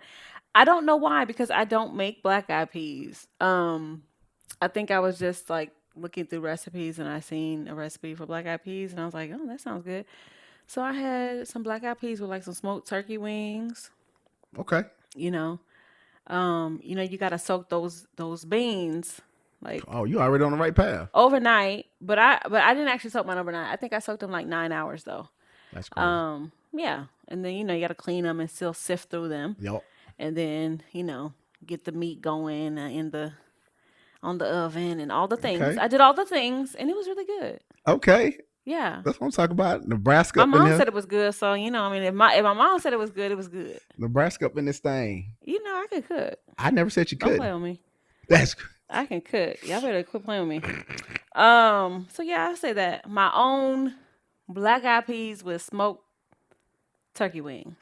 Speaker 1: I don't know why because I don't make black eyed peas. I think I was just like looking through recipes and I seen a recipe for black eyed peas and I was like, oh, that sounds good. So I had some black eyed peas with like some smoked turkey wings.
Speaker 2: Okay.
Speaker 1: You know, you gotta soak those beans like
Speaker 2: Oh, you already on the right path.
Speaker 1: overnight. But I didn't actually soak mine overnight. I think I soaked them like 9 hours though.
Speaker 2: That's crazy.
Speaker 1: Yeah, and then you gotta clean them and still sift through them,
Speaker 2: Yup.
Speaker 1: and then get the meat going in the on the oven and all the things.
Speaker 2: Okay.
Speaker 1: I did all the things, and it was really good.
Speaker 2: Okay.
Speaker 1: Yeah.
Speaker 2: That's what I'm talking about. Nebraska
Speaker 1: My
Speaker 2: up in
Speaker 1: mom
Speaker 2: here.
Speaker 1: said it was good, so I mean, if my mom said it was good, it was good.
Speaker 2: Nebraska up in this thing.
Speaker 1: I can cook.
Speaker 2: I never said you
Speaker 1: Don't play
Speaker 2: couldn't.
Speaker 1: with me.
Speaker 2: That's
Speaker 1: I can cook. Y'all better quit playing with me. So yeah, I say that my own black eyed peas with smoked turkey wings.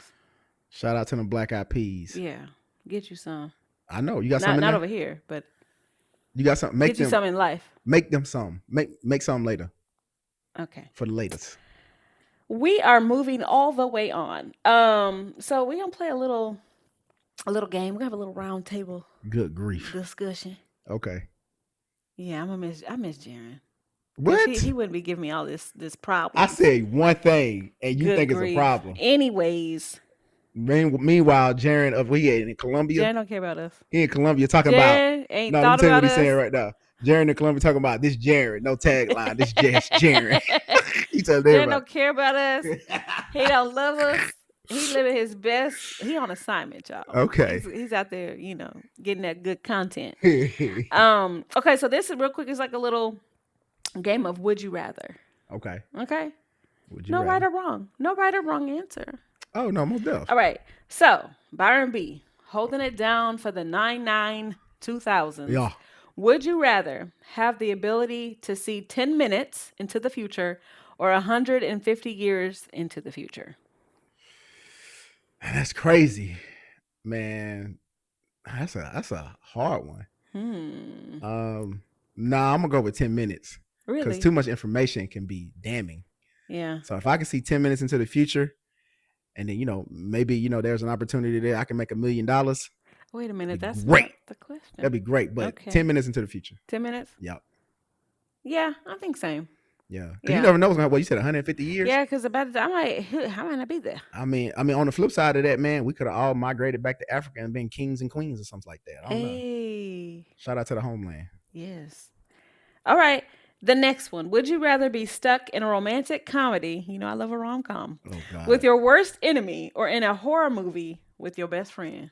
Speaker 2: shout out to them black eyed peas.
Speaker 1: Yeah, get you some.
Speaker 2: I know you got some
Speaker 1: Not
Speaker 2: in
Speaker 1: not
Speaker 2: there.
Speaker 1: over here, but
Speaker 2: You got some.
Speaker 1: get you some in life.
Speaker 2: Make them some. Make some later
Speaker 1: Okay.
Speaker 2: for the latest.
Speaker 1: We are moving all the way on. So we're gonna play a little game. We're gonna have a little round table
Speaker 2: Good grief.
Speaker 1: discussion.
Speaker 2: Okay.
Speaker 1: Yeah, I miss Jaron. Cause he,
Speaker 2: What?
Speaker 1: he wouldn't be giving me all this
Speaker 2: I
Speaker 1: problems.
Speaker 2: said one thing and you
Speaker 1: Good
Speaker 2: think it's a
Speaker 1: grief.
Speaker 2: problem.
Speaker 1: Anyways,
Speaker 2: Meanwhile, Jaron of he in Colombia.
Speaker 1: Jaron don't care about us.
Speaker 2: He in Colombia talking about.
Speaker 1: Jaron ain't
Speaker 2: No, let me
Speaker 1: thought
Speaker 2: tell you what
Speaker 1: about
Speaker 2: he's saying
Speaker 1: us.
Speaker 2: right now. Jaron in Colombia talking about this Jaron. No tagline. This just Jaron. He telling
Speaker 1: Jaron
Speaker 2: everybody.
Speaker 1: don't care about us. He don't love us. He living his best. He on assignment, y'all.
Speaker 2: Okay.
Speaker 1: He's out there, getting that good content.
Speaker 2: Okay.
Speaker 1: Okay, so this is real quick. It's like a little game of would you rather. Okay.
Speaker 2: Would you
Speaker 1: No right
Speaker 2: rather?
Speaker 1: or wrong. No right or wrong answer.
Speaker 2: Oh no, most deaf.
Speaker 1: All right. So Byron B holding it down for the 2000s.
Speaker 2: Yeah.
Speaker 1: Would you rather have the ability to see 10 minutes into the future or 150 years into the future?
Speaker 2: That's crazy, man. That's a hard one. Nah, I'm gonna go with 10 minutes because
Speaker 1: Really?
Speaker 2: too much information can be damning.
Speaker 1: Yeah.
Speaker 2: So if I can see 10 minutes into the future, and then maybe there's an opportunity there I can make $1 million.
Speaker 1: Wait a minute. That's
Speaker 2: Great.
Speaker 1: not the question.
Speaker 2: That'd be great. But
Speaker 1: Okay.
Speaker 2: 10 minutes into the future.
Speaker 1: 10 minutes?
Speaker 2: Yep.
Speaker 1: Yeah, I think same.
Speaker 2: Yeah. Because you never know what's going to happen. What you said, 150 years?
Speaker 1: Yeah, because about the time I might not be there.
Speaker 2: I mean, on the flip side of that, man, we could have all migrated back to Africa and been kings and queens or something like that. I don't know. Shout out to the homeland.
Speaker 1: Yes. All right. The next one. Would you rather be stuck in a romantic comedy? I love a rom-com.
Speaker 2: Oh, God.
Speaker 1: With your worst enemy or in a horror movie with your best friend?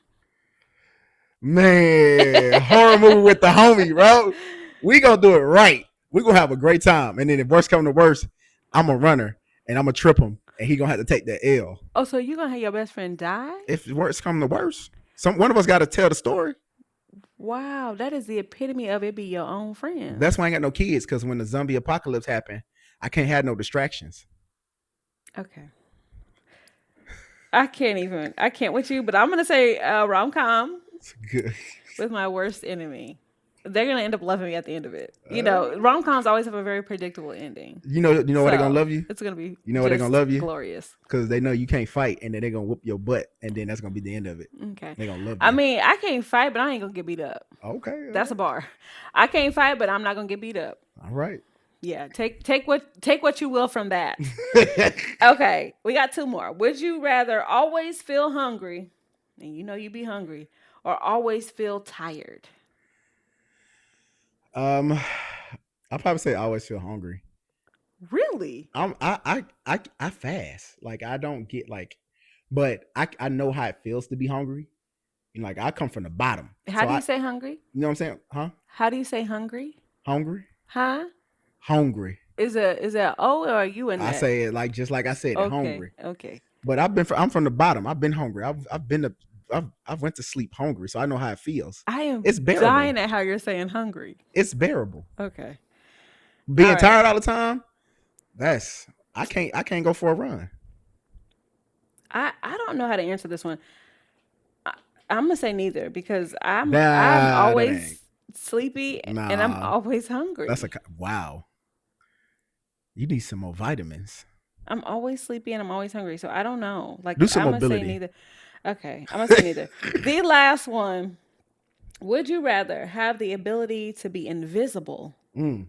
Speaker 2: Man, horror movie with the homie, bro. We gonna do it right. We gonna have a great time. And then if worst come to worst, I'm a runner and I'm gonna trip him and he gonna have to take that L.
Speaker 1: Oh, so you gonna have your best friend die?
Speaker 2: If worst come to worst, one of us gotta tell the story.
Speaker 1: Wow, that is the epitome of it be your own friend.
Speaker 2: That's why I ain't got no kids, because when the zombie apocalypse happen, I can't have no distractions.
Speaker 1: Okay. I can't with you, but I'm gonna say rom-com
Speaker 2: Good.
Speaker 1: with my worst enemy. They're gonna end up loving me at the end of it. Rom-coms always have a very predictable ending.
Speaker 2: You know why they're gonna love you?
Speaker 1: It's gonna be
Speaker 2: why they're gonna love you?
Speaker 1: Glorious.
Speaker 2: Because they know you can't fight, and then they're gonna whoop your butt, and then that's gonna be the end of it.
Speaker 1: Okay.
Speaker 2: They're gonna love you.
Speaker 1: I mean, I can't fight, but I ain't gonna get beat up.
Speaker 2: Okay.
Speaker 1: That's a bar. I can't fight, but I'm not gonna get beat up.
Speaker 2: All right.
Speaker 1: Yeah, take what you will from that. Okay, we got two more. Would you rather always feel hungry, and you be hungry, or always feel tired?
Speaker 2: I'll probably say I always feel hungry.
Speaker 1: Really?
Speaker 2: I fast. Like I don't get but I know how it feels to be hungry. Like I come from the bottom.
Speaker 1: How do you say hungry?
Speaker 2: You know what I'm saying? Huh?
Speaker 1: How do you say hungry?
Speaker 2: Hungry?
Speaker 1: Huh?
Speaker 2: Hungry.
Speaker 1: Is that O or are you in that?
Speaker 2: I say it just like I said,
Speaker 1: okay.
Speaker 2: hungry.
Speaker 1: Okay.
Speaker 2: But I'm from the bottom. I've been hungry. I've went to sleep hungry, so I know how it feels.
Speaker 1: It's
Speaker 2: bearable.
Speaker 1: Dying at how you're saying hungry.
Speaker 2: It's bearable.
Speaker 1: Okay.
Speaker 2: Being tired all the time, I can't go for a run.
Speaker 1: I don't know how to answer this one. I'm gonna say neither because I'm always sleepy, and I'm
Speaker 2: Nah,
Speaker 1: always
Speaker 2: that's
Speaker 1: hungry.
Speaker 2: wow. You need some more vitamins.
Speaker 1: I'm always sleepy and I'm always hungry. So I don't know. Like
Speaker 2: Do some
Speaker 1: I'm gonna say
Speaker 2: mobility.
Speaker 1: neither. Okay, I'm gonna say neither. The last one. Would you rather have the ability to be invisible
Speaker 2: Mm,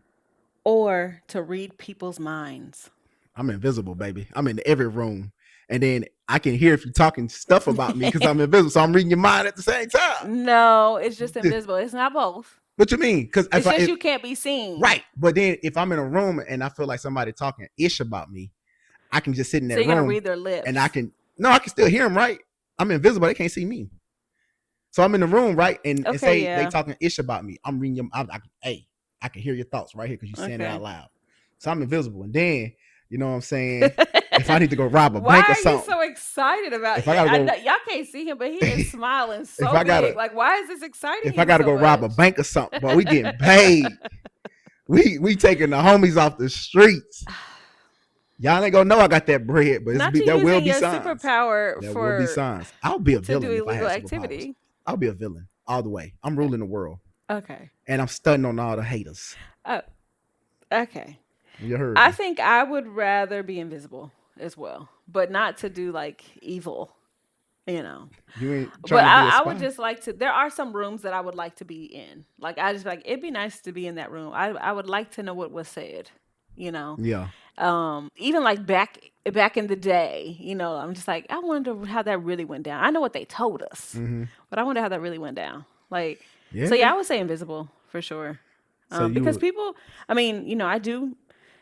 Speaker 1: or to read people's minds?
Speaker 2: I'm invisible, baby. I'm in every room, and then I can hear if you're talking stuff about me because I'm invisible. So I'm reading your mind at the same time.
Speaker 1: No, it's just invisible. It's not both.
Speaker 2: What you mean? Because
Speaker 1: It's just you can't be seen.
Speaker 2: right, but then if I'm in a room and I feel like somebody talking ish about me, I can just sit in
Speaker 1: So
Speaker 2: that
Speaker 1: you're gonna
Speaker 2: room
Speaker 1: read their
Speaker 2: and I
Speaker 1: lips.
Speaker 2: can no, I can still hear them. Right, I'm invisible. They can't see me. So I'm in the room, right, and
Speaker 1: Okay,
Speaker 2: say they
Speaker 1: yeah.
Speaker 2: talking ish about me. I'm reading them. Hey, I can hear your thoughts right here because you saying it out
Speaker 1: Okay.
Speaker 2: loud. So I'm invisible, and then you know what I'm saying. If I need to go rob a
Speaker 1: Why
Speaker 2: bank or
Speaker 1: are you
Speaker 2: something,
Speaker 1: so excited about
Speaker 2: if I
Speaker 1: it?
Speaker 2: gotta
Speaker 1: I know
Speaker 2: go,
Speaker 1: y'all can't see him, but he is smiling
Speaker 2: if
Speaker 1: so
Speaker 2: I
Speaker 1: big.
Speaker 2: gotta,
Speaker 1: Like, why is this exciting
Speaker 2: if I
Speaker 1: you
Speaker 2: gotta
Speaker 1: so
Speaker 2: go rob a
Speaker 1: much?
Speaker 2: bank or something, but we getting paid. We taking the homies off the streets. Y'all ain't gonna know I got that bread, but
Speaker 1: Not you
Speaker 2: there will
Speaker 1: using
Speaker 2: be
Speaker 1: your
Speaker 2: signs.
Speaker 1: superpower
Speaker 2: There will be
Speaker 1: for
Speaker 2: signs. I'll be a
Speaker 1: to do
Speaker 2: villain if I
Speaker 1: illegal
Speaker 2: had superpowers.
Speaker 1: activity.
Speaker 2: I'll be a villain all the way. I'm ruling the world,
Speaker 1: Okay.
Speaker 2: and I'm stunting on all the haters.
Speaker 1: Oh, okay.
Speaker 2: You heard
Speaker 1: I
Speaker 2: me.
Speaker 1: think I would rather be invisible as well, but not to do like evil, you know.
Speaker 2: You ain't
Speaker 1: But
Speaker 2: trying to be a
Speaker 1: I would
Speaker 2: spy.
Speaker 1: just like to. There are some rooms that I would like to be in. Like I just like it'd be nice to be in that room. I would like to know what was said, you know.
Speaker 2: Yeah.
Speaker 1: Even like back in the day, you know, I'm just like I wonder how that really went down. I know what they told us,
Speaker 2: Mm-hmm.
Speaker 1: but I wonder how that really went down. Like, so
Speaker 2: Yeah.
Speaker 1: yeah, I would say invisible for sure.
Speaker 2: So you
Speaker 1: Because
Speaker 2: would.
Speaker 1: people, I mean, you know, I do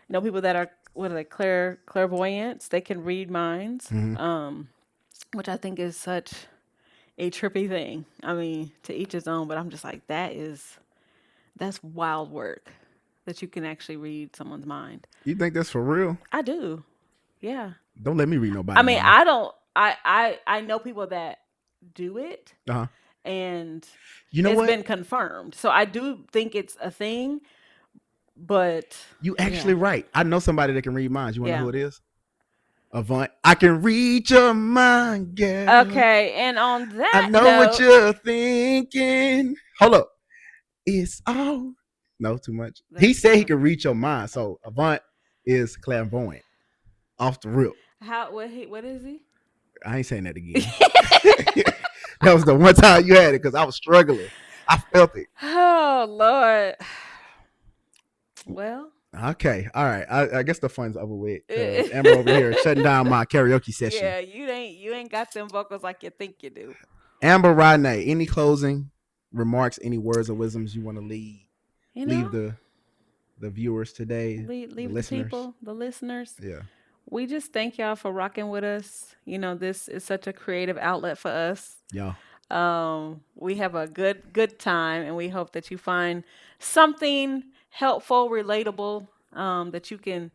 Speaker 1: know people that are what are they clairvoyants. They can read minds,
Speaker 2: Mm-hmm.
Speaker 1: which I think is such a trippy thing. I mean, to each his own, but I'm just like that's wild work that you can actually read someone's mind.
Speaker 2: You think that's for real?
Speaker 1: I do. Yeah.
Speaker 2: Don't let me read
Speaker 1: I
Speaker 2: nobody
Speaker 1: mean,
Speaker 2: mind.
Speaker 1: I don't I know people that do it
Speaker 2: Uh huh.
Speaker 1: and
Speaker 2: You know
Speaker 1: it's
Speaker 2: what?
Speaker 1: been confirmed. So I do think it's a thing, but
Speaker 2: You
Speaker 1: yeah.
Speaker 2: actually right. I know somebody that can read minds. You wanna know
Speaker 1: Yeah.
Speaker 2: who it is? Avant. I can read your mind, girl.
Speaker 1: Okay, and on
Speaker 2: I
Speaker 1: that
Speaker 2: know what
Speaker 1: note,
Speaker 2: you're thinking. Hold up. It's all. No, too much. He
Speaker 1: that's
Speaker 2: said he
Speaker 1: enough.
Speaker 2: can read your mind. So Avant is clairvoyant off the rip.
Speaker 1: How what is he?
Speaker 2: I ain't saying that again. That was the one time you had it because I was struggling. I felt it.
Speaker 1: Oh Lord. Well,
Speaker 2: Okay, all right. I guess the fun's over with because Amber over here shutting down my karaoke session.
Speaker 1: yeah, you ain't got them vocals like you think you do.
Speaker 2: Amber Rodney, any closing remarks, any words of wisdoms you want to
Speaker 1: You
Speaker 2: leave
Speaker 1: know,
Speaker 2: the viewers today, the
Speaker 1: leave the
Speaker 2: listeners?
Speaker 1: people, the listeners.
Speaker 2: Yeah,
Speaker 1: We just thank y'all for rocking with us. You know, this is such a creative outlet for us.
Speaker 2: yeah,
Speaker 1: We have a good time, and we hope that you find something helpful, relatable, that you can,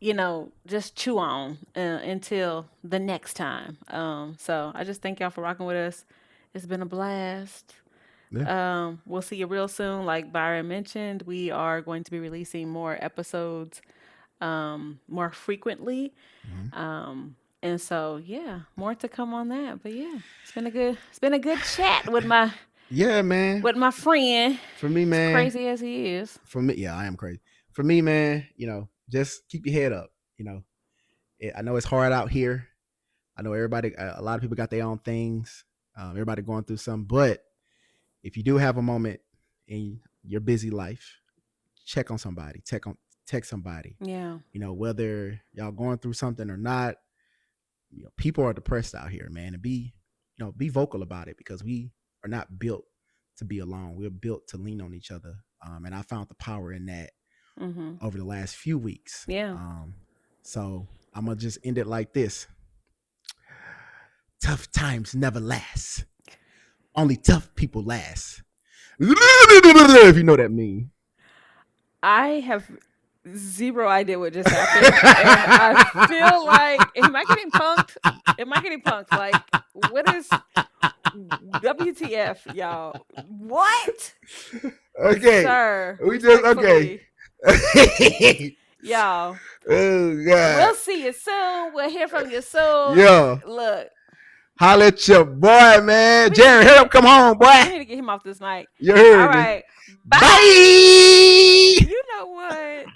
Speaker 1: you know, just chew on until the next time. So I just thank y'all for rocking with us. It's been a blast.
Speaker 2: yeah.
Speaker 1: We'll see you real soon. Like Byron mentioned, we are going to be releasing more episodes more frequently.
Speaker 2: Mm-hmm.
Speaker 1: And so yeah, more to come on that. But yeah, it's been a good chat
Speaker 2: Yeah, man.
Speaker 1: with my friend.
Speaker 2: For me,
Speaker 1: As
Speaker 2: man.
Speaker 1: crazy as he is.
Speaker 2: For me, yeah, I am crazy. For me, man, just keep your head up. I know it's hard out here. I know everybody, a lot of people got their own things. Everybody going through something, but if you do have a moment in your busy life, check on somebody, text somebody.
Speaker 1: Yeah.
Speaker 2: Whether y'all going through something or not, people are depressed out here, man, and be vocal about it because we are not built to be alone. We're built to lean on each other. And I found the power in that
Speaker 1: Mm-hmm.
Speaker 2: over the last few weeks.
Speaker 1: Yeah.
Speaker 2: So I'm gonna just end it like this: tough times never last. Only tough people last. If you know that mean.
Speaker 1: I have zero idea what just happened, and I feel like am I getting punked? Am I getting punked? Like, what is WTF, y'all? What,
Speaker 2: Okay.
Speaker 1: sir?
Speaker 2: We just okay.
Speaker 1: Respectfully, y'all.
Speaker 2: Oh
Speaker 1: We'll
Speaker 2: God.
Speaker 1: see you soon. We'll hear from you soon.
Speaker 2: Yeah.
Speaker 1: Look,
Speaker 2: Holla at your boy, man. Jerry, hurry up, come home, boy.
Speaker 1: We need to get him off this mic.
Speaker 2: You
Speaker 1: All
Speaker 2: heard me.
Speaker 1: right. Bye.
Speaker 2: Bye.
Speaker 1: You know what?